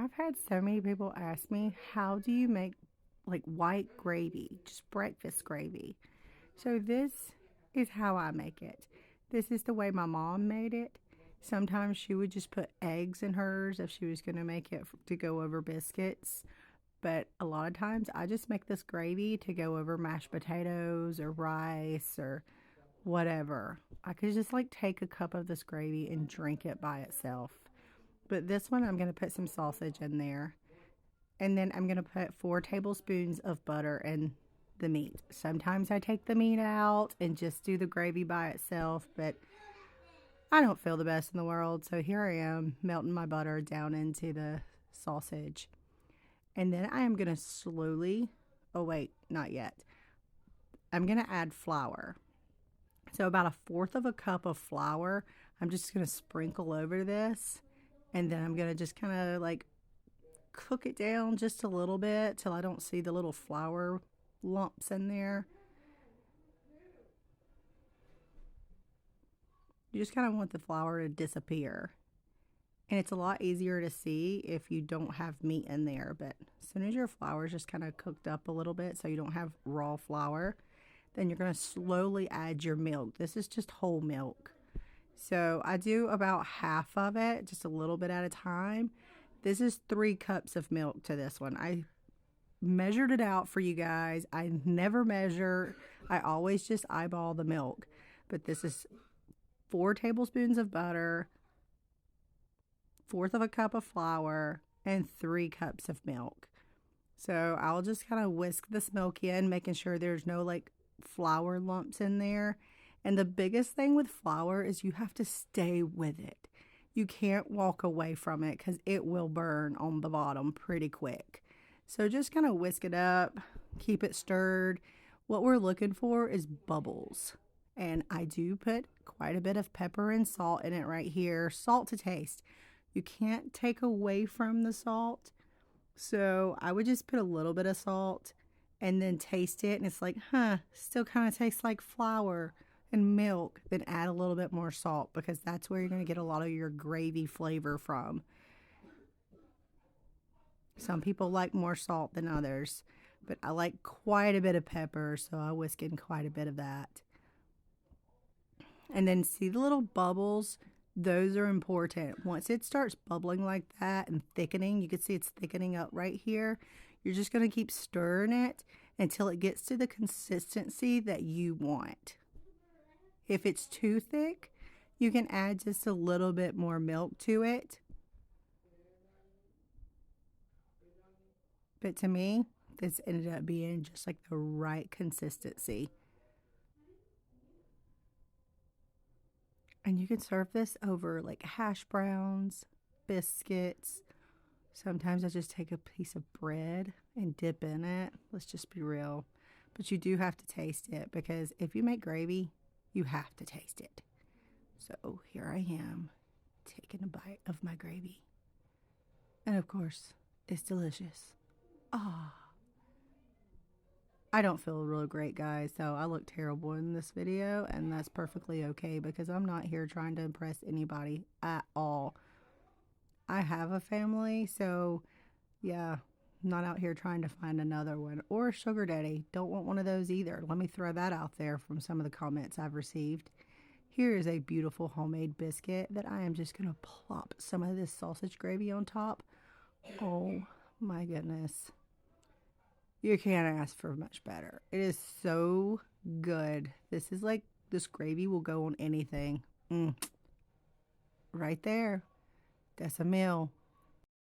I've had so many people ask me, how do you make like white gravy, just breakfast gravy? So, this is how I make it. This is the way my mom made it. Sometimes she would just put eggs in hers if she was going to make it to go over biscuits. But a lot of times I just make this gravy to go over mashed potatoes or rice or whatever. I could just like take a cup of this gravy and drink it by itself. But this one, I'm going to put some sausage in there. And then I'm going to put 4 tablespoons of butter in the meat. Sometimes I take the meat out and just do the gravy by itself, but I don't feel the best in the world. So here I am melting my butter down into the sausage. And then I am going to slowly, oh, wait, not yet. I'm going to add flour. So about a fourth of a cup of flour, I'm just going to sprinkle over this. And then I'm going to just kind of like cook it down just a little bit till I don't see the little flour lumps in there. You just kind of want the flour to disappear. And it's a lot easier to see if you don't have meat in there. But as soon as your flour is just kind of cooked up a little bit so you don't have raw flour, then you're going to slowly add your milk. This is just whole milk. So I do about half of it, just a little bit at a time. This is 3 cups of milk to this one. I measured it out for you guys. I never measure. I always just eyeball the milk. But this is 4 tablespoons of butter, fourth of a cup of flour, and 3 cups of milk. So I'll just kind of whisk this milk in, making sure there's no like flour lumps in there. And the biggest thing with flour is you have to stay with it. You can't walk away from it because it will burn on the bottom pretty quick. So just kind of whisk it up, keep it stirred. What we're looking for is bubbles. And I do put quite a bit of pepper and salt in it right here. Salt to taste. You can't take away from the salt. So I would just put a little bit of salt and then taste it. And it's like, still kind of tastes like flour and milk. Then add a little bit more salt because that's where you're going to get a lot of your gravy flavor from. Some people like more salt than others, but I like quite a bit of pepper, so I whisk in quite a bit of that. And then see the little bubbles? Those are important. Once it starts bubbling like that and thickening, you can see it's thickening up right here. You're just going to keep stirring it until it gets to the consistency that you want. If it's too thick, you can add just a little bit more milk to it. But to me, this ended up being just like the right consistency. And you can serve this over like hash browns, biscuits. Sometimes I just take a piece of bread and dip in it. Let's just be real. But you do have to taste it because if you make gravy, you have to taste it. So here I am taking a bite of my gravy. And of course, it's delicious. Ah. I don't feel real great, guys, so I look terrible in this video, and that's perfectly okay because I'm not here trying to impress anybody at all. I have a family, so yeah, I'm not out here trying to find another one or a sugar daddy. Don't want one of those either. Let me throw that out there from some of the comments I've received. Here is a beautiful homemade biscuit that I am just going to plop some of this sausage gravy on top. Oh my goodness. You can't ask for much better. It is so good. This is like, this gravy will go on anything. Right there. That's a meal.